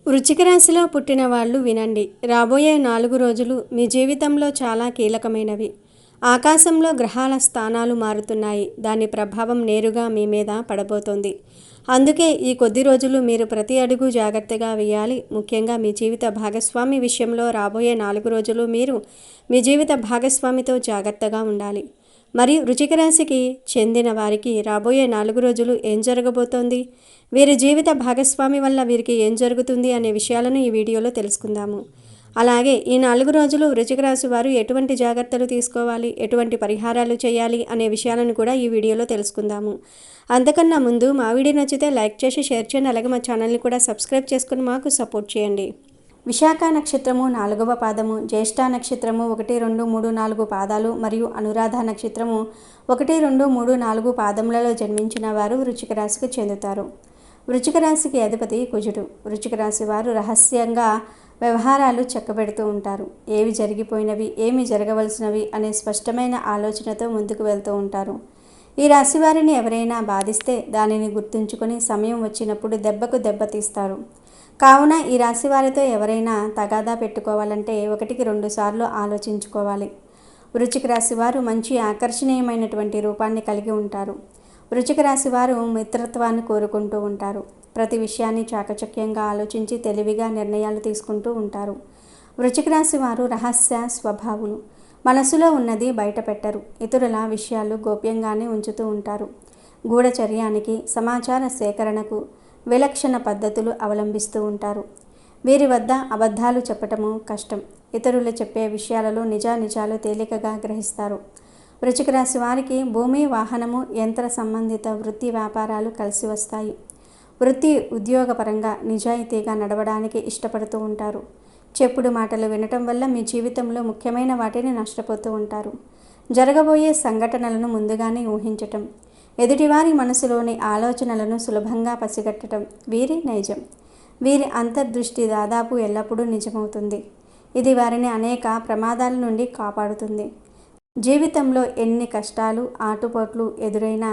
వృశ్చిక రాశిలో పుట్టిన వాళ్ళు వినండి. రాబోయే 4 రోజులు మీ జీవితంలో చాలా కీలకమైనవి. ఆకాశంలో గ్రహాల స్థానాలు మారుతున్నాయి. దాని ప్రభావం నేరుగా మీ మీద పడబోతోంది. అందుకే ఈ కొద్ది రోజులు మీరు ప్రతి అడుగు జాగ్రత్తగా వేయాలి. ముఖ్యంగా మీ జీవిత భాగస్వామి విషయంలో రాబోయే 4 రోజులు మీరు మీ జీవిత భాగస్వామితో జాగ్రత్తగా ఉండాలి. మరి వృశ్చిక రాశికి చెందిన వారికి రాబోయే 4 రోజులు ఏం జరగబోతోంది, వీరి జీవిత భాగస్వామి వల్ల వీరికి ఏం జరుగుతుంది అనే విషయాలను ఈ వీడియోలో తెలుసుకుందాము. అలాగే ఈ 4 రోజులు వృశ్చిక రాశి వారు ఎటువంటి జాగ్రత్తలు తీసుకోవాలి, ఎటువంటి పరిహారాలు చేయాలి అనే విషయాలను కూడా ఈ వీడియోలో తెలుసుకుందాము. అంతకన్నా ముందు మా వీడియో నచ్చితే లైక్ చేసి షేర్ చేయండి. అలాగే మా ఛానల్ని కూడా సబ్స్క్రైబ్ చేసుకుని మాకు సపోర్ట్ చేయండి. విశాఖ నక్షత్రము 4వ పాదము, జ్యేష్ఠ నక్షత్రము 1, 2, 3, 4 పాదాలు మరియు అనురాధ నక్షత్రము 1, 2, 3, 4 పాదములలో జన్మించిన వారు వృశ్చిక రాశికి చెందుతారు. వృశ్చిక రాశికి అధిపతి కుజుడు. వృశ్చిక రాశి వారు రహస్యంగా వ్యవహారాలు చక్కబెడుతూ ఉంటారు. ఏవి జరిగిపోయినవి, ఏమి జరగవలసినవి అనే స్పష్టమైన ఆలోచనతో ముందుకు వెళ్తూ ఉంటారు. ఈ రాశి వారిని ఎవరైనా బాధిస్తే దానిని గుర్తుంచుకొని సమయం వచ్చినప్పుడు దెబ్బకు దెబ్బ తీస్తారు. కావున ఈ రాశి వారితో ఎవరైనా తగాదా పెట్టుకోవాలంటే 1కి 2 సార్లు ఆలోచించుకోవాలి. వృశ్చిక రాశి వారు మంచి ఆకర్షణీయమైనటువంటి రూపాన్ని కలిగి ఉంటారు. వృశ్చిక రాశి వారు మిత్రత్వాన్ని కోరుకుంటూ ఉంటారు. ప్రతి విషయాన్ని చాకచక్యంగా ఆలోచించి తెలివిగా నిర్ణయాలు తీసుకుంటూ ఉంటారు. వృశ్చిక రాశి వారు రహస్య స్వభావులు. మనసులో ఉన్నది బయట పెట్టరు. ఇతరుల విషయాలు గోప్యంగానే ఉంచుతూ ఉంటారు. గూఢచర్యానికి, సమాచార సేకరణకు విలక్షణ పద్ధతులు అవలంబిస్తూ ఉంటారు. వీరి వద్ద అబద్ధాలు చెప్పటము కష్టం. ఇతరులు చెప్పే విషయాలలో నిజానిజాలు తేలికగా గ్రహిస్తారు. వృశ్చిక రాశి వారికి భూమి, వాహనము, యంత్ర సంబంధిత వృత్తి వ్యాపారాలు కలిసి వస్తాయి. వృత్తి ఉద్యోగపరంగా నిజాయితీగా నడవడానికి ఇష్టపడుతూ ఉంటారు. చెప్పుడు మాటలు వినటం వల్ల మీ జీవితంలో ముఖ్యమైన వాటిని నష్టపోతూ ఉంటారు. జరగబోయే సంఘటనలను ముందుగానే ఊహించటం, ఎదుటివారి మనసులోని ఆలోచనలను సులభంగా పసిగట్టడం వీరి నైజం. వీరి అంతర్దృష్టి దాదాపు ఎల్లప్పుడూ నిజమవుతుంది. ఇది వారిని అనేక ప్రమాదాల నుండి కాపాడుతుంది. జీవితంలో ఎన్ని కష్టాలు, ఆటుపోట్లు ఎదురైనా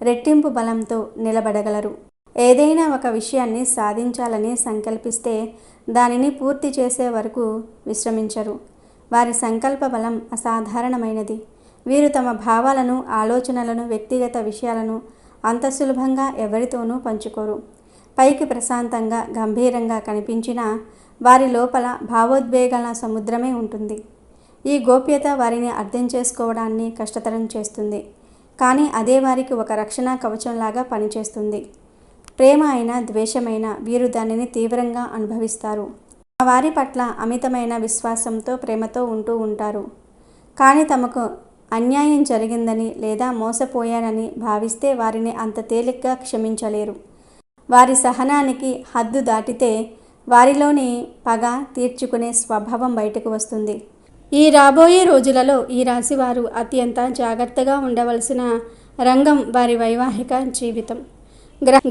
రెట్టింపు బలంతో నిలబడగలరు. ఏదైనా ఒక విషయాన్ని సాధించాలని సంకల్పిస్తే దానిని పూర్తి చేసే వరకు విశ్రమించరు. వారి సంకల్ప బలం అసాధారణమైనది. వీరు తమ భావాలను, ఆలోచనలను, వ్యక్తిగత విషయాలను అంత సులభంగా ఎవరితోనూ పంచుకోరు. పైకి ప్రశాంతంగా, గంభీరంగా కనిపించినా వారి లోపల భావోద్వేగాల సముద్రమే ఉంటుంది. ఈ గోప్యత వారిని అర్థం చేసుకోవడాన్ని కష్టతరం చేస్తుంది. కానీ అదే వారికి ఒక రక్షణ కవచంలాగా పనిచేస్తుంది. ప్రేమ అయినా, ద్వేషమైనా వీరు దానిని తీవ్రంగా అనుభవిస్తారు. వారి పట్ల అమితమైన విశ్వాసంతో, ప్రేమతో ఉంటూ ఉంటారు. కానీ తమకు అన్యాయం జరిగిందని లేదా మోసపోయారని భావిస్తే వారిని అంత తేలిగ్గా క్షమించలేరు. వారి సహనానికి హద్దు దాటితే వారిలోని పగ తీర్చుకునే స్వభావం బయటకు వస్తుంది. ఈ రాబోయే రోజులలో ఈ రాశి వారు అత్యంత జాగ్రత్తగా ఉండవలసిన రంగం వారి వైవాహిక జీవితం.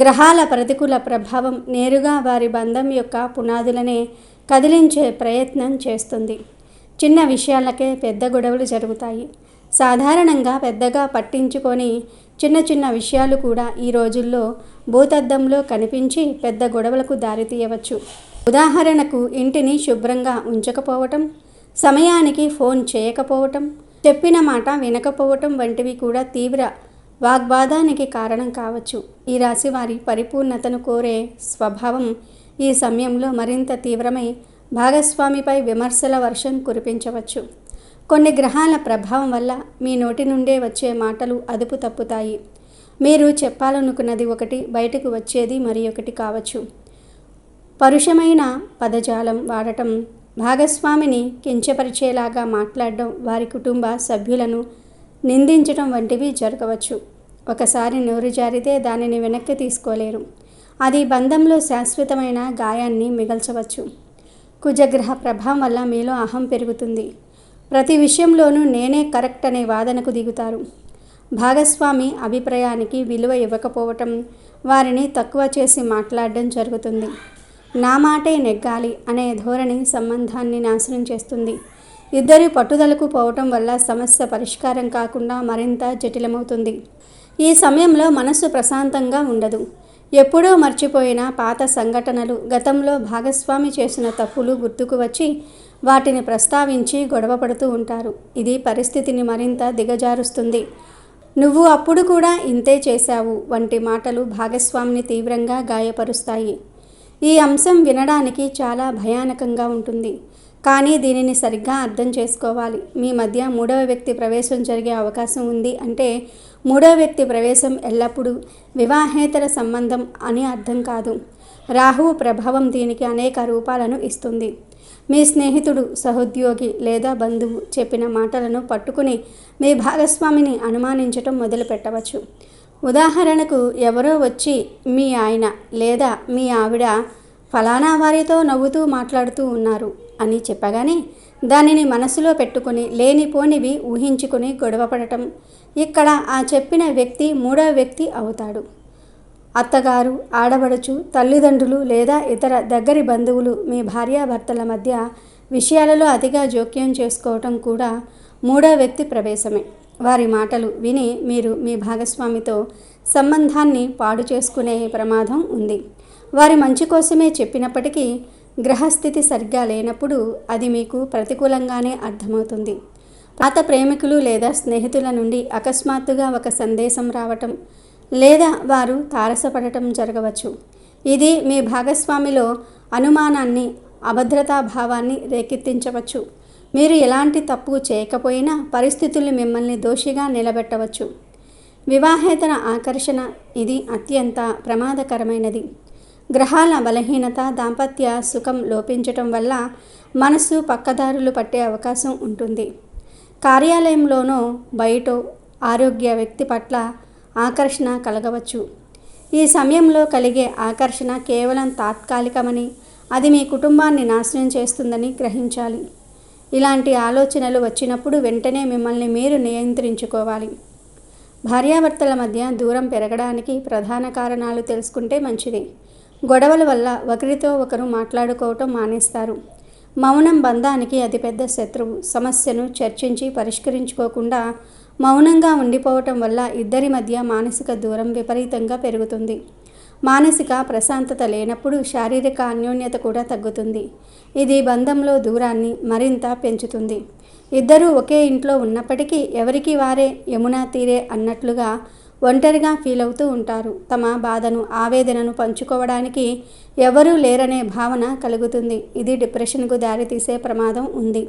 గ్రహాల ప్రతికూల ప్రభావం నేరుగా వారి బంధం యొక్క పునాదులనే కదిలించే ప్రయత్నం చేస్తుంది. చిన్న విషయాలకే పెద్ద గొడవలు జరుగుతాయి. సాధారణంగా పెద్దగా పట్టించుకొని చిన్న చిన్న విషయాలు కూడా ఈ రోజుల్లో భూతద్దంలో కనిపించి పెద్ద గొడవలకు దారితీయవచ్చు. ఉదాహరణకు ఇంటిని శుభ్రంగా ఉంచకపోవటం, సమయానికి ఫోన్ చేయకపోవటం, చెప్పిన మాట వినకపోవటం వంటివి కూడా తీవ్ర వాగ్వాదానికి కారణం కావచ్చు. ఈ రాశి వారి పరిపూర్ణతను కోరే స్వభావం ఈ సమయంలో మరింత తీవ్రమై భాగస్వామిపై విమర్శల వర్షం కురిపించవచ్చు. కొన్ని గ్రహాల ప్రభావం వల్ల మీ నోటి నుండే వచ్చే మాటలు అదుపు తప్పుతాయి. మీరు చెప్పాలనుకున్నది ఒకటి, బయటకు వచ్చేది మరి ఒకటి కావచ్చు. పరుషమైన పదజాలం వాడటం, భాగస్వామిని కించపరిచేలాగా మాట్లాడడం, వారి కుటుంబ సభ్యులను నిందించడం వంటివి జరగవచ్చు. ఒకసారి నోరు జారితే దానిని వెనక్కి తీసుకోలేరు. అది బంధంలో శాశ్వతమైన గాయాన్ని మిగల్చవచ్చు. కుజగ్రహ ప్రభావం వల్ల మీలో అహం పెరుగుతుంది. ప్రతి విషయంలోనూ నేనే కరెక్ట్ అనే వాదనకు దిగుతారు. భాగస్వామి అభిప్రాయానికి విలువ ఇవ్వకపోవటం, వారిని తక్కువ చేసి మాట్లాడడం జరుగుతుంది. నా మాటే నెగ్గాలి అనే ధోరణి సంబంధాన్ని నాశనం చేస్తుంది. ఇద్దరి పట్టుదలకు పోవటం వల్ల సమస్య పరిష్కారం కాకుండా మరింత జటిలమవుతుంది. ఈ సమయంలో మనస్సు ప్రశాంతంగా ఉండదు. ఎప్పుడో మర్చిపోయిన పాత సంఘటనలు, గతంలో భాగస్వామి చేసిన తప్పులు గుర్తుకు వచ్చి వాటిని ప్రస్తావించి గొడవ పడుతూ ఉంటారు. ఇది పరిస్థితిని మరింత దిగజారుస్తుంది. నువ్వు అప్పుడు కూడా ఇంతే చేశావు వంటి మాటలు భాగస్వామిని తీవ్రంగా గాయపరుస్తాయి. ఈ అంశం వినడానికి చాలా భయానకంగా ఉంటుంది. కానీ దీనిని సరిగ్గా అర్థం చేసుకోవాలి. మీ మధ్య మూడవ వ్యక్తి ప్రవేశం జరిగే అవకాశం ఉంది అంటే మూడవ వ్యక్తి ప్రవేశం ఎల్లప్పుడూ వివాహేతర సంబంధం అని అర్థం కాదు. రాహువు ప్రభావం దీనికి అనేక రూపాలను ఇస్తుంది. మీ స్నేహితుడు, సహోద్యోగి లేదా బంధువు చెప్పిన మాటలను పట్టుకుని మీ భాగస్వామిని అనుమానించటం మొదలుపెట్టవచ్చు. ఉదాహరణకు, ఎవరో వచ్చి మీ ఆయన లేదా మీ ఆవిడ ఫలానా వారితో నవ్వుతూ మాట్లాడుతూ ఉన్నారు అని చెప్పగానే దానిని మనసులో పెట్టుకుని లేనిపోనివి ఊహించుకుని గొడవపడటం. ఇక్కడ ఆ చెప్పిన వ్యక్తి మూడవ వ్యక్తి అవుతాడు. అత్తగారు, ఆడబడుచు, తల్లిదండ్రులు లేదా ఇతర దగ్గరి బంధువులు మీ భార్యాభర్తల మధ్య విషయాలలో అతిగా జోక్యం చేసుకోవటం కూడా మూడవ వ్యక్తి ప్రవేశమే. వారి మాటలు విని మీరు మీ భాగస్వామితో సంబంధాన్ని పాడు చేసుకునే ప్రమాదం ఉంది. వారి మంచి కోసమే చెప్పినప్పటికీ గ్రహస్థితి సరిగ్గా లేనప్పుడు అది మీకు ప్రతికూలంగానే అర్థమవుతుంది. పాత ప్రేమికులు లేదా స్నేహితుల నుండి అకస్మాత్తుగా ఒక సందేశం రావటం లేదా వారు తారసపడటం జరగవచ్చు. ఇది మీ భాగస్వామిలో అనుమానాన్ని, అభద్రతాభావాన్ని రేకెత్తించవచ్చు. మీరు ఎలాంటి తప్పు చేయకపోయినా పరిస్థితులు మిమ్మల్ని దోషిగా నిలబెట్టవచ్చు. వివాహేతర ఆకర్షణ ఇది అత్యంత ప్రమాదకరమైనది. గ్రహాల బలహీనత, దాంపత్య సుఖం లోపించటం వల్ల మనసు పక్కదారులు పట్టే అవకాశం ఉంటుంది. కార్యాలయంలోనో బయటో ఆరోగ్య వ్యక్తి పట్ల ఆకర్షణ కలగవచ్చు. ఈ సమయంలో కలిగే ఆకర్షణ కేవలం తాత్కాలికమని, అది మీ కుటుంబాన్ని నాశనం చేస్తుందని గ్రహించాలి. ఇలాంటి ఆలోచనలు వచ్చినప్పుడు వెంటనే మిమ్మల్ని మీరు నియంత్రించుకోవాలి. భార్యాభర్తల మధ్య దూరం పెరగడానికి ప్రధాన కారణాలు తెలుసుకుంటే మంచిది. గొడవల వల్ల ఒకరితో ఒకరు మాట్లాడుకోవటం మానేస్తారు. మౌనం బంధానికి అతిపెద్ద శత్రువు. సమస్యను చర్చించి పరిష్కరించుకోకుండా మౌనంగా ఉండిపోవటం వల్ల ఇద్దరి మధ్య మానసిక దూరం విపరీతంగా పెరుగుతుంది. మానసిక ప్రశాంతత లేనప్పుడు శారీరక అన్యోన్యత కూడా తగ్గుతుంది. ఇది బంధంలో దూరాన్ని మరింత పెంచుతుంది. ఇద్దరూ ఒకే ఇంట్లో ఉన్నప్పటికీ ఎవరికి వారే యమునా తీరే అన్నట్లుగా ఒంటరిగా ఫీల్ అవుతూ ఉంటారు. తమ బాధను, ఆవేదనను పంచుకోవడానికి ఎవరూ లేరనే భావన కలుగుతుంది. ఇది డిప్రెషన్కు దారితీసే ప్రమాదం ఉంది.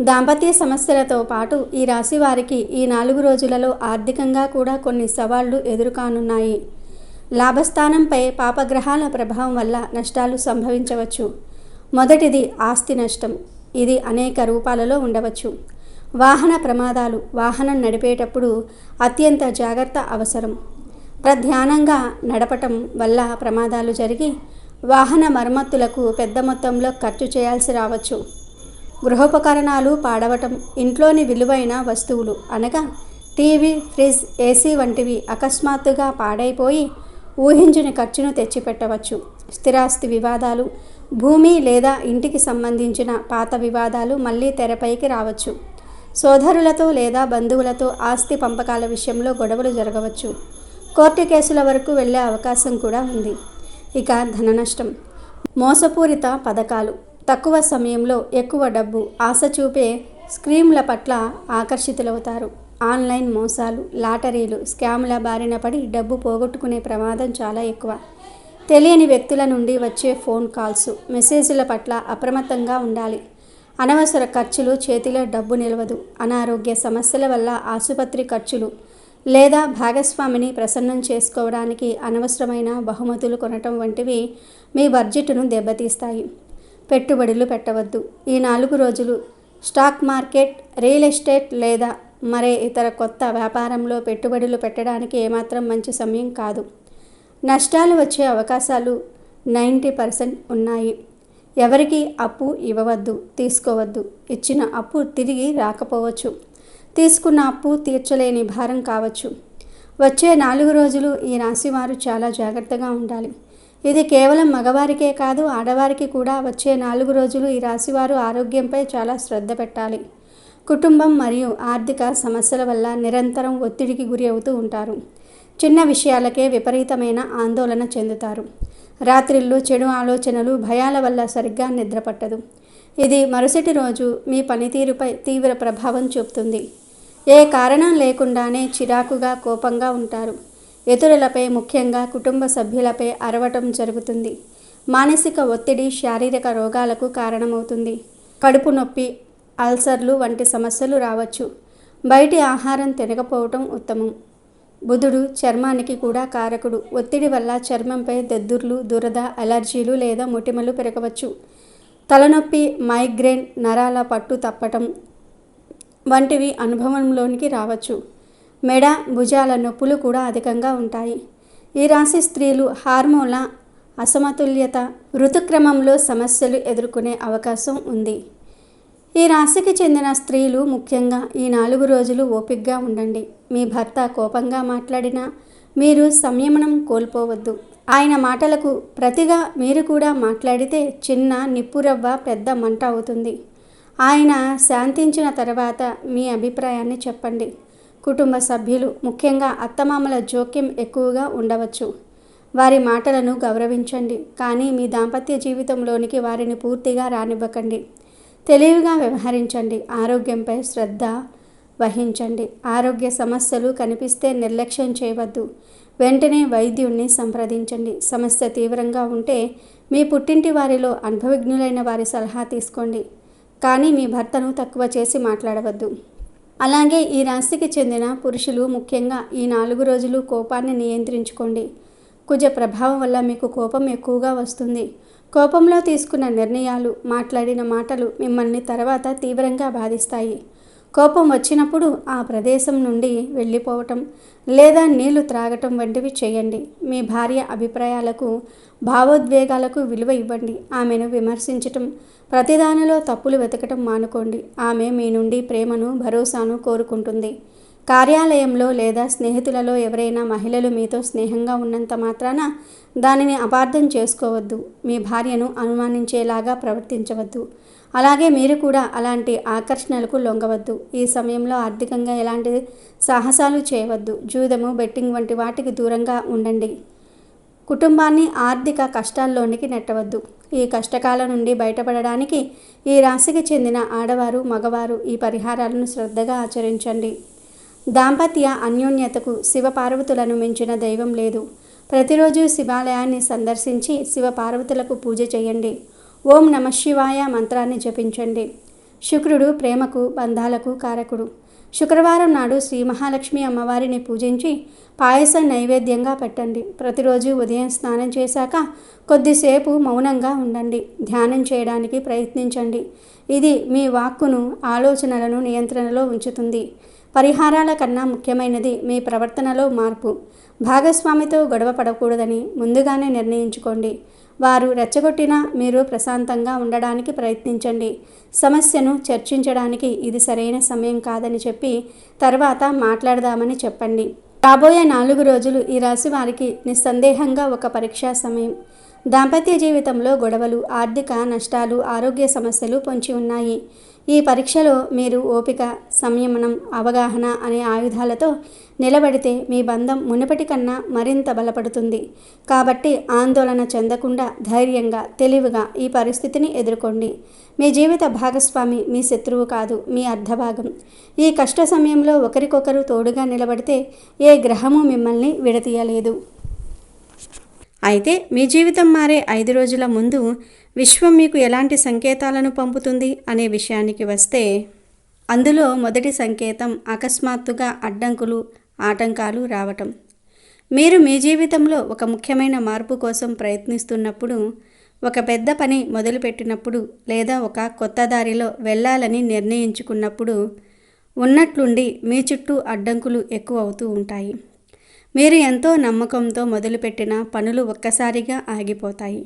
దాంపత్య సమస్యలతో పాటు ఈ రాశి వారికి ఈ 4 రోజులలో ఆర్థికంగా కూడా కొన్ని సవాళ్లు ఎదురుకానున్నాయి. లాభస్థానంపై పాపగ్రహాల ప్రభావం వల్ల నష్టాలు సంభవించవచ్చు. మొదటిది ఆస్తి నష్టం. ఇది అనేక రూపాలలో ఉండవచ్చు. వాహన ప్రమాదాలు. వాహనం నడిపేటప్పుడు అత్యంత జాగ్రత్త అవసరం. ప్రధ్యానంగా నడపటం వల్ల ప్రమాదాలు జరిగి వాహన మరమ్మతులకు పెద్ద మొత్తంలో ఖర్చు చేయాల్సి రావచ్చు. గృహోపకరణాలు పాడవటం. ఇంట్లోని విలువైన వస్తువులు అనగా టీవీ, ఫ్రిడ్జ్, ఏసీ వంటివి అకస్మాత్తుగా పాడైపోయి ఊహించని ఖర్చును తెచ్చిపెట్టవచ్చు. స్థిరాస్తి వివాదాలు. భూమి లేదా ఇంటికి సంబంధించిన పాత వివాదాలు మళ్ళీ తెరపైకి రావచ్చు. సోదరులతో లేదా బంధువులతో ఆస్తి పంపకాల విషయంలో గొడవలు జరగవచ్చు. కోర్టు కేసుల వరకు వెళ్ళే అవకాశం కూడా ఉంది. ఇక ధన నష్టం. మోసపూరిత పథకాలు. తక్కువ సమయంలో ఎక్కువ డబ్బు ఆశ చూపే స్కీమ్ల పట్ల ఆకర్షితులవుతారు. ఆన్లైన్ మోసాలు, లాటరీలు, స్కామ్ల బారిన పడి డబ్బు పోగొట్టుకునే ప్రమాదం చాలా ఎక్కువ. తెలియని వ్యక్తుల నుండి వచ్చే ఫోన్ కాల్స్, మెసేజ్ల పట్ల అప్రమత్తంగా ఉండాలి. అనవసర ఖర్చులు. చేతిలో డబ్బు నిలవదు. అనారోగ్య సమస్యల వల్ల ఆసుపత్రి ఖర్చులు లేదా భాగస్వామిని ప్రసన్నం చేసుకోవడానికి అనవసరమైన బహుమతులు కొనటం వంటివి మీ బడ్జెట్ను దెబ్బతీస్తాయి. పెట్టుబడులు పెట్టవద్దు. ఈ 4 రోజులు స్టాక్ మార్కెట్, రియల్ ఎస్టేట్ లేదా మరే ఇతర కొత్త వ్యాపారంలో పెట్టుబడులు పెట్టడానికి ఏమాత్రం మంచి సమయం కాదు. నష్టాలు వచ్చే అవకాశాలు 90% ఉన్నాయి. ఎవరికి అప్పు ఇవ్వవద్దు, తీసుకోవద్దు. ఇచ్చిన అప్పు తిరిగి రాకపోవచ్చు. తీసుకున్న అప్పు తీర్చలేని భారం కావచ్చు. వచ్చే 4 రోజులు ఈ రాశివారు చాలా జాగ్రత్తగా ఉండాలి. ఇది కేవలం మగవారికే కాదు, ఆడవారికి కూడా. వచ్చే 4 రోజులు ఈ రాశివారు ఆరోగ్యంపై చాలా శ్రద్ధ పెట్టాలి. కుటుంబం మరియు ఆర్థిక సమస్యల వల్ల నిరంతరం ఒత్తిడికి గురి అవుతూ ఉంటారు. చిన్న విషయాలకే విపరీతమైన ఆందోళన చెందుతారు. రాత్రిళ్ళు చెడు ఆలోచనలు, భయాల వల్ల సరిగ్గా నిద్ర పట్టదు. ఇది మరుసటి రోజు మీ పనితీరుపై తీవ్ర ప్రభావం చూపుతుంది. ఏ కారణం లేకుండానే చిరాకుగా, కోపంగా ఉంటారు. ఇతరులపై, ముఖ్యంగా కుటుంబ సభ్యులపై అరవటం జరుగుతుంది. మానసిక ఒత్తిడి శారీరక రోగాలకు కారణమవుతుంది. కడుపు నొప్పి, అల్సర్లు వంటి సమస్యలు రావచ్చు. బయటి ఆహారం తినకపోవటం ఉత్తమం. బుధుడు చర్మానికి కూడా కారకుడు. ఒత్తిడి వల్ల చర్మంపై దద్దుర్లు, దురద, అలర్జీలు లేదా మొటిమలు పెరగవచ్చు. తలనొప్పి, మైగ్రేన్, నరాల పట్టు తప్పటం వంటివి అనుభవంలోనికి రావచ్చు. మెడ, భుజాల నొప్పులు కూడా అధికంగా ఉంటాయి. ఈ రాశి స్త్రీలు హార్మోన్ల అసమతుల్యత, ఋతుక్రమంలో సమస్యలు ఎదుర్కొనే అవకాశం ఉంది. ఈ రాశికి చెందిన స్త్రీలు ముఖ్యంగా ఈ 4 రోజులు ఓపికగా ఉండండి. మీ భర్త కోపంగా మాట్లాడినా మీరు సంయమనం కోల్పోవద్దు. ఆయన మాటలకు ప్రతిగా మీరు కూడా మాట్లాడితే చిన్న నిప్పురవ్వ పెద్ద మంట అవుతుంది. ఆయన శాంతించిన తర్వాత మీ అభిప్రాయాన్ని చెప్పండి. కుటుంబ సభ్యులు, ముఖ్యంగా అత్తమామల జోక్యం ఎక్కువగా ఉండవచ్చు. వారి మాటలను గౌరవించండి, కానీ మీ దాంపత్య జీవితంలోనికి వారిని పూర్తిగా రానివ్వకండి. తెలివిగా వ్యవహరించండి. ఆరోగ్యంపై శ్రద్ధ వహించండి. ఆరోగ్య సమస్యలు కనిపిస్తే నిర్లక్ష్యం చేయవద్దు. వెంటనే వైద్యుణ్ణి సంప్రదించండి. సమస్య తీవ్రంగా ఉంటే మీ పుట్టింటి వారిలో అనుభవజ్ఞులైన వారి సలహా తీసుకోండి, కానీ మీ భర్తను తక్కువ చేసి మాట్లాడవద్దు. అలాగే ఈ రాశికి చెందిన పురుషులు ముఖ్యంగా ఈ 4 రోజులు కోపాన్ని నియంత్రించుకోండి. కుజ ప్రభావం వల్ల మీకు కోపం ఎక్కువగా వస్తుంది. కోపంలో తీసుకున్న నిర్ణయాలు, మాట్లాడిన మాటలు మిమ్మల్ని తర్వాత తీవ్రంగా బాధిస్తాయి. కోపం వచ్చినప్పుడు ఆ ప్రదేశం నుండి వెళ్ళిపోవటం లేదా నీళ్లు త్రాగటం వంటివి చేయండి. మీ భార్య అభిప్రాయాలకు, భావోద్వేగాలకు విలువ ఇవ్వండి. ఆమెను విమర్శించటం, ప్రతిదానిలో తప్పులు వెతకటం మానుకోండి. ఆమె మీ నుండి ప్రేమను, భరోసాను కోరుకుంటుంది. కార్యాలయంలో లేదా స్నేహితులలో ఎవరైనా మహిళలు మీతో స్నేహంగా ఉన్నంత మాత్రాన దానిని అపార్థం చేసుకోవద్దు. మీ భార్యను అనుమానించేలాగా ప్రవర్తించవద్దు. అలాగే మీరు కూడా అలాంటి ఆకర్షణలకు లొంగవద్దు. ఈ సమయంలో ఆర్థికంగా ఎలాంటి సాహసాలు చేయవద్దు. జూదము, బెట్టింగ్ వంటి వాటికి దూరంగా ఉండండి. కుటుంబాన్ని ఆర్థిక కష్టాల్లోనికి నెట్టవద్దు. ఈ కష్టకాలం నుండి బయటపడడానికి ఈ రాశికి చెందిన ఆడవారు, మగవారు ఈ పరిహారాలను శ్రద్ధగా ఆచరించండి. దాంపత్య అన్యోన్యతకు శివపార్వతులను మించిన దైవం లేదు. ప్రతిరోజు శివాలయాన్ని సందర్శించి శివపార్వతులకు పూజ చేయండి. ఓం నమఃశివాయ మంత్రాన్ని జపించండి. శుక్రుడు ప్రేమకు, బంధాలకు కారకుడు. శుక్రవారం నాడు శ్రీ మహాలక్ష్మి అమ్మవారిని పూజించి పాయసం నైవేద్యంగా పెట్టండి. ప్రతిరోజు ఉదయం స్నానం చేశాక కొద్దిసేపు మౌనంగా ఉండండి. ధ్యానం చేయడానికి ప్రయత్నించండి. ఇది మీ వాక్కును, ఆలోచనలను నియంత్రణలో ఉంచుతుంది. పరిహారాల కన్నా ముఖ్యమైనది మీ ప్రవర్తనలో మార్పు. భాగస్వామితో గొడవ పడకూడదని ముందుగానే నిర్ణయించుకోండి. వారు రెచ్చగొట్టినా మీరు ప్రశాంతంగా ఉండడానికి ప్రయత్నించండి. సమస్యను చర్చించడానికి ఇది సరైన సమయం కాదని చెప్పి తర్వాత మాట్లాడదామని చెప్పండి. రాబోయే 4 రోజులు ఈ రాశి వారికి నిస్సందేహంగా ఒక పరీక్షా సమయం. దాంపత్య జీవితంలో గొడవలు, ఆర్థిక నష్టాలు, ఆరోగ్య సమస్యలు పొంచి ఉన్నాయి. ఈ పరీక్షలో మీరు ఓపిక, సంయమనం, అవగాహన అనే ఆయుధాలతో నిలబడితే మీ బంధం మునుపటి కన్నా మరింత బలపడుతుంది. కాబట్టి ఆందోళన చెందకుండా ధైర్యంగా, తెలివిగా ఈ పరిస్థితిని ఎదుర్కోండి. మీ జీవిత భాగస్వామి మీ శత్రువు కాదు, మీ అర్ధభాగం. ఈ కష్ట సమయంలో ఒకరికొకరు తోడుగా నిలబడితే ఏ గ్రహము మిమ్మల్ని విడతీయలేదు. అయితే మీ జీవితం మారే 5 రోజుల ముందు విశ్వం మీకు ఎలాంటి సంకేతాలను పంపుతుంది అనే విషయానికి వస్తే, అందులో మొదటి సంకేతం అకస్మాత్తుగా అడ్డంకులు, ఆటంకాలు రావటం. మీరు మీ జీవితంలో ఒక ముఖ్యమైన మార్పు కోసం ప్రయత్నిస్తున్నప్పుడు, ఒక పెద్ద పని మొదలుపెట్టినప్పుడు లేదా ఒక కొత్త దారిలో వెళ్ళాలని నిర్ణయించుకున్నప్పుడు ఉన్నట్లుండి మీ చుట్టూ అడ్డంకులు ఎక్కువ అవుతూ ఉంటాయి. మీరు ఎంతో నమ్మకంతో మొదలుపెట్టిన పనులు ఒక్కసారిగా ఆగిపోతాయి.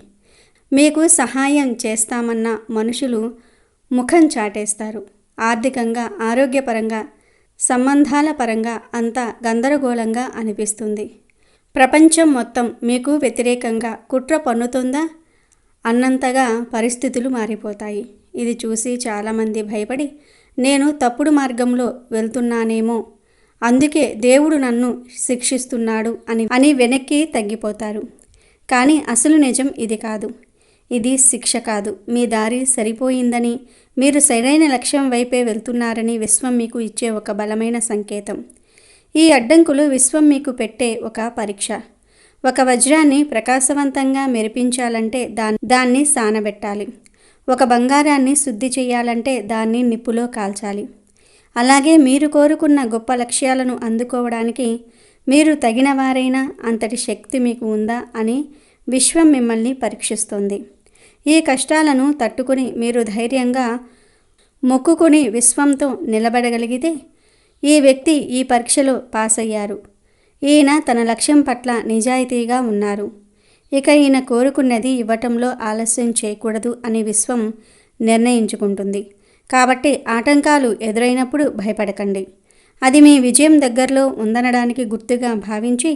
మీకు సహాయం చేస్తామన్న మనుషులు ముఖం చాటేస్తారు. ఆర్థికంగా, ఆరోగ్యపరంగా, సంబంధాల పరంగా అంతా గందరగోళంగా అనిపిస్తుంది. ప్రపంచం మొత్తం మీకు వ్యతిరేకంగా కుట్ర పన్నుతుందా అన్నంతగా పరిస్థితులు మారిపోతాయి. ఇది చూసి చాలామంది భయపడి నేను తప్పుడు మార్గంలో వెళ్తున్నానేమో, అందుకే దేవుడు నన్ను శిక్షిస్తున్నాడు అని వెనక్కి తగ్గిపోతారు. కానీ అసలు నిజం ఇది కాదు. ఇది శిక్ష కాదు. మీ దారి సరిపోయిందని, మీరు సరైన లక్ష్యం వైపే వెళ్తున్నారని విశ్వం మీకు ఇచ్చే ఒక బలమైన సంకేతం. ఈ అడ్డంకులు విశ్వం మీకు పెట్టే ఒక పరీక్ష. ఒక వజ్రాన్ని ప్రకాశవంతంగా మెరిపించాలంటే దాన్ని సానబెట్టాలి. ఒక బంగారాన్ని శుద్ధి చేయాలంటే దాన్ని నిప్పులో కాల్చాలి. అలాగే మీరు కోరుకున్న గొప్ప లక్ష్యాలను అందుకోవడానికి మీరు తగినవారైనా అంతటి శక్తి మీకు ఉందా అని విశ్వం మిమ్మల్ని పరీక్షిస్తుంది. ఈ కష్టాలను తట్టుకుని మీరు ధైర్యంగా మొక్కుకుని విశ్వంతో నిలబడగలిగితే ఈ వ్యక్తి ఈ పరీక్షలో పాస్ అయ్యారు. ఈయన తన లక్ష్యం పట్ల నిజాయితీగా ఉన్నారు. ఇక ఈయన కోరుకున్నది ఇవ్వటంలో ఆలస్యం చేయకూడదు అని విశ్వం నిర్ణయించుకుంటుంది. కాబట్టి ఆటంకాలు ఎదురైనప్పుడు భయపడకండి. అది మీ విజయం దగ్గరలో ఉందనడానికి గుర్తుగా భావించి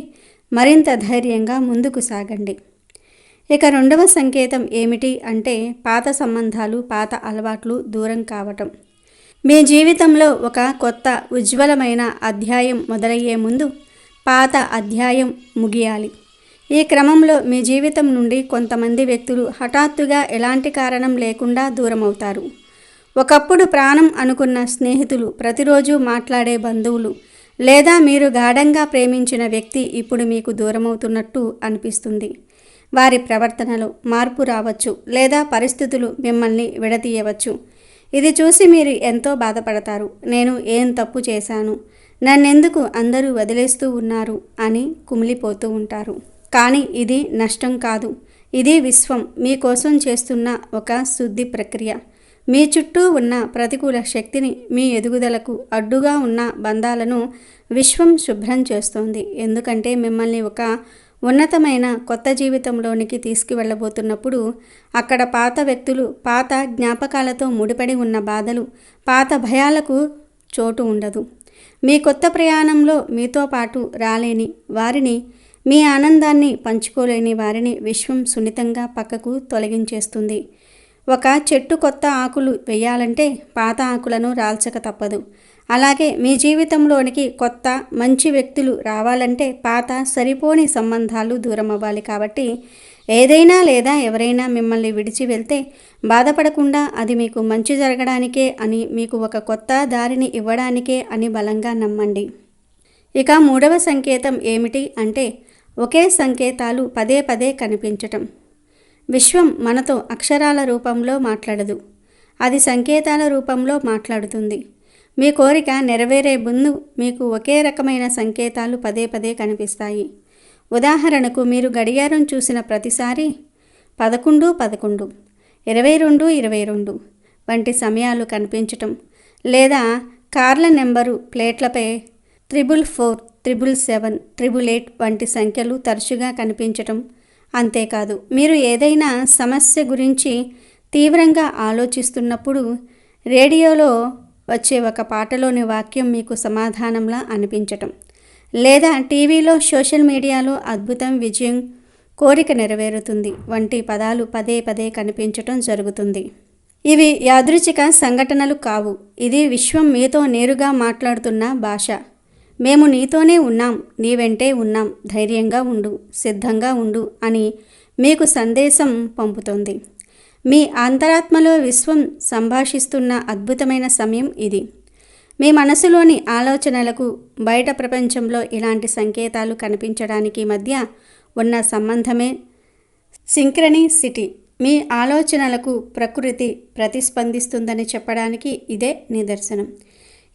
మరింత ధైర్యంగా ముందుకు సాగండి. ఇక రెండవ సంకేతం ఏమిటి అంటే పాత సంబంధాలు, పాత అలవాట్లు దూరం కావటం. మీ జీవితంలో ఒక కొత్త ఉజ్వలమైన అధ్యాయం మొదలయ్యే ముందు పాత అధ్యాయం ముగియాలి. ఈ క్రమంలో మీ జీవితం నుండి కొంతమంది వ్యక్తులు హఠాత్తుగా ఎలాంటి కారణం లేకుండా దూరమవుతారు. ఒకప్పుడు ప్రాణం అనుకున్న స్నేహితులు, ప్రతిరోజు మాట్లాడే బంధువులు లేదా మీరు గాఢంగా ప్రేమించిన వ్యక్తి ఇప్పుడు మీకు దూరమవుతున్నట్టు అనిపిస్తుంది. వారి ప్రవర్తనలో మార్పు రావచ్చు లేదా పరిస్థితులు మిమ్మల్ని విడదీయవచ్చు. ఇది చూసి మీరు ఎంతో బాధపడతారు. నేను ఏం తప్పు చేశాను, నన్నెందుకు అందరూ వదిలేస్తూ ఉన్నారు అని కుమిలిపోతూ ఉంటారు. కానీ ఇది నష్టం కాదు. ఇది విశ్వం మీకోసం చేస్తున్న ఒక శుద్ధి ప్రక్రియ. మీ చుట్టూ ఉన్న ప్రతికూల శక్తిని, మీ ఎదుగుదలకు అడ్డుగా ఉన్న బంధాలను విశ్వం శుభ్రం చేస్తోంది. ఎందుకంటే మిమ్మల్ని ఒక ఉన్నతమైన కొత్త జీవితంలోనికి తీసుకువెళ్ళబోతున్నప్పుడు అక్కడ పాత వ్యక్తులు, పాత జ్ఞాపకాలతో ముడిపడి ఉన్న బాధలు, పాత భయాలకు చోటు ఉండదు. మీ కొత్త ప్రయాణంలో మీతో పాటు రాలేని వారిని, మీ ఆనందాన్ని పంచుకోలేని వారిని విశ్వం సున్నితంగా పక్కకు తొలగించేస్తుంది. ఒక చెట్టు కొత్త ఆకులు వేయాలంటే పాత ఆకులను రాల్చక తప్పదు. అలాగే మీ జీవితంలోనికి కొత్త మంచి వ్యక్తులు రావాలంటే పాత సరిపోని సంబంధాలు దూరం అవ్వాలి. కాబట్టి ఏదైనా లేదా ఎవరైనా మిమ్మల్ని విడిచి వెళ్తే బాధపడకుండా అది మీకు మంచి జరగడానికే అని, మీకు ఒక కొత్త దారిని ఇవ్వడానికే అని బలంగా నమ్మండి. ఇక మూడవ సంకేతం ఏమిటి అంటే ఒకే సంకేతాలు పదే పదే కనిపించటం. విశ్వం మనతో అక్షరాల రూపంలో మాట్లాడదు, అది సంకేతాల రూపంలో మాట్లాడుతుంది. మీ కోరిక నెరవేరే ముందు మీకు ఒకే రకమైన సంకేతాలు పదే పదే కనిపిస్తాయి. ఉదాహరణకు మీరు గడియారం చూసిన ప్రతిసారి 11, 11, 22, 22 వంటి సమయాలు కనిపించటం, లేదా కార్ల నెంబరు ప్లేట్లపై 444, 777, 888 వంటి సంఖ్యలు తరచుగా కనిపించటం. అంతేకాదు, మీరు ఏదైనా సమస్య గురించి తీవ్రంగా ఆలోచిస్తున్నప్పుడు రేడియోలో వచ్చే ఒక పాటలోని వాక్యం మీకు సమాధానంలా అనిపించటం, లేదా టీవీలో, సోషల్ మీడియాలో అద్భుతం, విజయం, కోరిక నెరవేరుతుంది వంటి పదాలు పదే పదే కనిపించటం జరుగుతుంది. ఇవి యాదృచ్ఛిక సంఘటనలు కావు. ఇది విశ్వం మీతో నేరుగా మాట్లాడుతున్న భాష. మేము నీతోనే ఉన్నాం, నీ వెంటే ఉన్నాం, ధైర్యంగా ఉండు, సిద్ధంగా ఉండు అని మీకు సందేశం పంపుతోంది. మీ అంతరాత్మలో విశ్వం సంభాషిస్తున్న అద్భుతమైన సమయం ఇది. మీ మనసులోని ఆలోచనలకు బయట ప్రపంచంలో ఇలాంటి సంకేతాలు కనిపించడానికి మధ్య ఉన్న సంబంధమే సింక్రనిసిటీ. మీ ఆలోచనలకు ప్రకృతి ప్రతిస్పందిస్తుందని చెప్పడానికి ఇదే నిదర్శనం.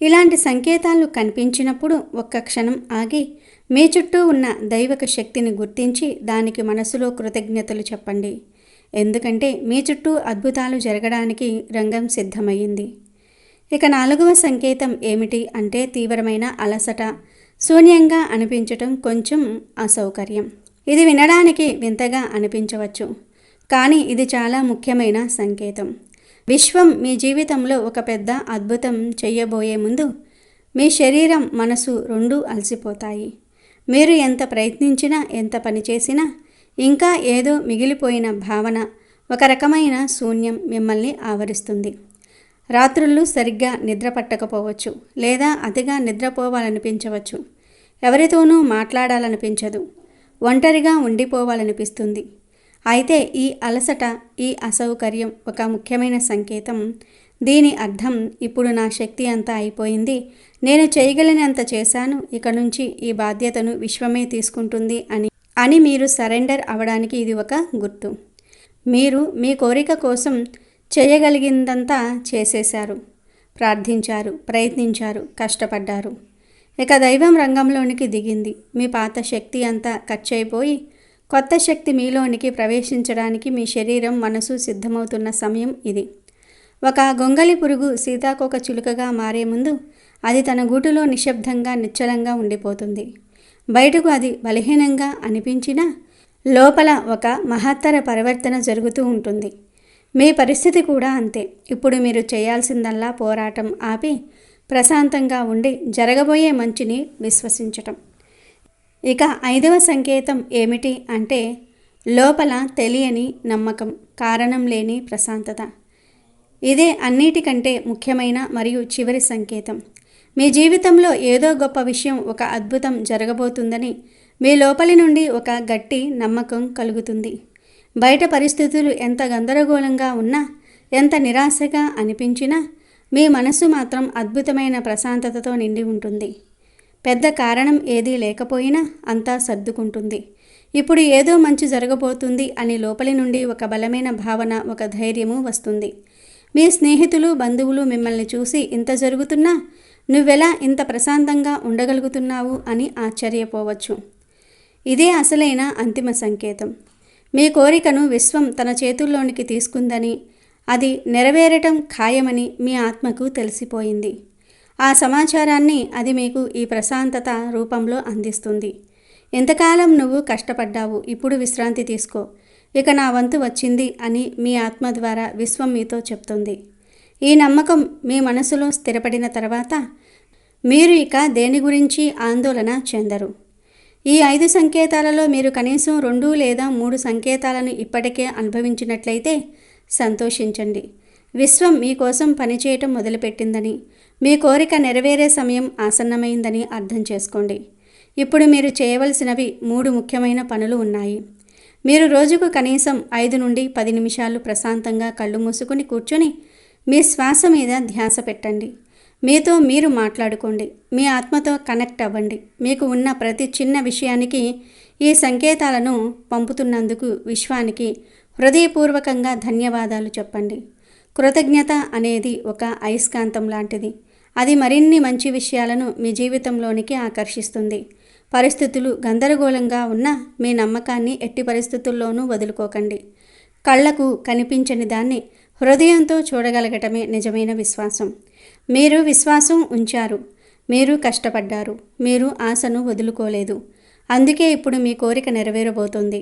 ఇలాంటి సంకేతాలు కనిపించినప్పుడు ఒక్క క్షణం ఆగి మీ చుట్టూ ఉన్న దైవక శక్తిని గుర్తించి దానికి మనసులో కృతజ్ఞతలు చెప్పండి. ఎందుకంటే మీ చుట్టూ అద్భుతాలు జరగడానికి రంగం సిద్ధమయ్యింది. ఇక నాలుగవ సంకేతం ఏమిటి అంటే తీవ్రమైన అలసట, శూన్యంగా అనిపించటం, కొంచెం అసౌకర్యం. ఇది వినడానికి వింతగా అనిపించవచ్చు, కానీ ఇది చాలా ముఖ్యమైన సంకేతం. విశ్వం మీ జీవితంలో ఒక పెద్ద అద్భుతం చేయబోయే ముందు మీ శరీరం, మనసు రెండూ అలసిపోతాయి. మీరు ఎంత ప్రయత్నించినా, ఎంత పని చేసినా ఇంకా ఏదో మిగిలిపోయిన భావన, ఒక రకమైన శూన్యం మిమ్మల్ని ఆవరిస్తుంది. రాత్రుళ్ళు సరిగ్గా నిద్ర పట్టకపోవచ్చు, లేదా అతిగా నిద్రపోవాలనిపించవచ్చు. ఎవరితోనూ మాట్లాడాలనిపించదు, ఒంటరిగా ఉండిపోవాలనిపిస్తుంది. అయితే ఈ అలసట, ఈ అసౌకర్యం ఒక ముఖ్యమైన సంకేతం. దీని అర్థం, ఇప్పుడు నా శక్తి అంతా అయిపోయింది, నేను చేయగలిగినంత చేశాను, ఇక నుంచి ఈ బాధ్యతను విశ్వమే తీసుకుంటుంది అని మీరు సరెండర్ అవ్వడానికి ఇది ఒక గుర్తు. మీరు మీ కోరిక కోసం చేయగలిగిందంతా చేసేశారు, ప్రార్థించారు, ప్రయత్నించారు, కష్టపడ్డారు. ఇక దైవం రంగంలోనికి దిగింది. మీ పాత శక్తి అంతా ఖర్చయిపోయి కొత్త శక్తి మీలోనికి ప్రవేశించడానికి మీ శరీరం, మనసు సిద్ధమవుతున్న సమయం ఇది. ఒక గొంగళి పురుగు సీతాకోక చిలుకగా మారే ముందు అది తన గూటులో నిశ్శబ్దంగా, నిశ్చలంగా ఉండిపోతుంది. బయటకు అది బలహీనంగా అనిపించినా లోపల ఒక మహత్తర పరివర్తన జరుగుతూ ఉంటుంది. మీ పరిస్థితి కూడా అంతే. ఇప్పుడు మీరు చేయాల్సిందల్లా పోరాటం ఆపి ప్రశాంతంగా ఉండి జరగబోయే మంచిని విశ్వసించటం. ఇక 5వ సంకేతం ఏమిటి అంటే, లోపల తెలియని నమ్మకం, కారణం లేని ప్రశాంతత. ఇదే అన్నిటికంటే ముఖ్యమైన మరియు చివరి సంకేతం. మీ జీవితంలో ఏదో గొప్ప విషయం, ఒక అద్భుతం జరగబోతుందని మీ లోపలి నుండి ఒక గట్టి నమ్మకం కలుగుతుంది. బయట పరిస్థితులు ఎంత గందరగోళంగా ఉన్నా, ఎంత నిరాశగా అనిపించినా మీ మనసు మాత్రం అద్భుతమైన ప్రశాంతతతో నిండి ఉంటుంది. పెద్ద కారణం ఏదీ లేకపోయినా అంతా సర్దుకుంటుంది. ఇప్పుడు ఏదో మంచి జరగబోతుంది అని లోపలి నుండి ఒక బలమైన భావన, ఒక ధైర్యము వస్తుంది. మీ స్నేహితులు, బంధువులు మిమ్మల్ని చూసి ఇంత జరుగుతున్నా నువ్వెలా ఇంత ప్రశాంతంగా ఉండగలుగుతున్నావు అని ఆశ్చర్యపోవచ్చు. ఇదే అసలైన అంతిమ సంకేతం. మీ కోరికను విశ్వం తన చేతుల్లోనికి తీసుకుందని, అది నెరవేరటం ఖాయమని మీ ఆత్మకు తెలిసిపోయింది. ఆ సమాచారాన్ని అది మీకు ఈ ప్రశాంతత రూపంలో అందిస్తుంది. ఎంతకాలం నువ్వు కష్టపడ్డావు, ఇప్పుడు విశ్రాంతి తీసుకో, ఇక నా వంతు వచ్చింది అని మీ ఆత్మ ద్వారా విశ్వం మీతో చెప్తుంది. ఈ నమ్మకం మీ మనసులో స్థిరపడిన తర్వాత మీరు ఇక దేని గురించి ఆందోళన చెందరు. ఈ 5 సంకేతాలలో మీరు కనీసం 2 లేదా 3 సంకేతాలను ఇప్పటికే అనుభవించినట్లయితే సంతోషించండి. విశ్వం మీకోసం పనిచేయటం మొదలుపెట్టిందని, మీ కోరిక నెరవేరే సమయం ఆసన్నమైందని అర్థం చేసుకోండి. ఇప్పుడు మీరు చేయవలసినవి 3 ముఖ్యమైన పనులు ఉన్నాయి. మీరు రోజుకు కనీసం 5 నుండి 10 నిమిషాలు ప్రశాంతంగా కళ్ళు మూసుకుని కూర్చొని మీ శ్వాస మీద ధ్యాస పెట్టండి. మీతో మీరు మాట్లాడుకోండి, మీ ఆత్మతో కనెక్ట్ అవ్వండి. మీకు ఉన్న ప్రతి చిన్న విషయానికి ఈ సంకేతాలను పంపుతున్నందుకు విశ్వానికి హృదయపూర్వకంగా ధన్యవాదాలు చెప్పండి. కృతజ్ఞత అనేది ఒక అయస్కాంతం లాంటిది. అది మరిన్ని మంచి విషయాలను మీ జీవితంలోనికి ఆకర్షిస్తుంది. పరిస్థితులు గందరగోళంగా ఉన్నా మీ నమ్మకాన్ని ఎట్టి పరిస్థితుల్లోనూ వదులుకోకండి. కళ్లకు కనిపించని దాన్ని హృదయంతో చూడగలగటమే నిజమైన విశ్వాసం. మీరు విశ్వాసం ఉంచారు, మీరు కష్టపడ్డారు, మీరు ఆశను వదులుకోలేదు. అందుకే ఇప్పుడు మీ కోరిక నెరవేరబోతోంది.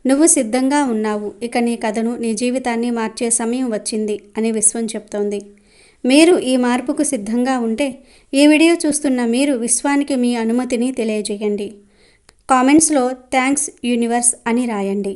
నువ్వు సిద్ధంగా ఉన్నావు, ఇక నీ కథను, నీ జీవితాన్ని మార్చే సమయం వచ్చింది అని విశ్వం చెప్తోంది. మీరు ఈ మార్పుకు సిద్ధంగా ఉంటే ఈ వీడియో చూస్తున్న మీరు విశ్వానికి మీ అనుమతిని తెలియజేయండి. కామెంట్స్లో థ్యాంక్స్ యూనివర్స్ అని రాయండి.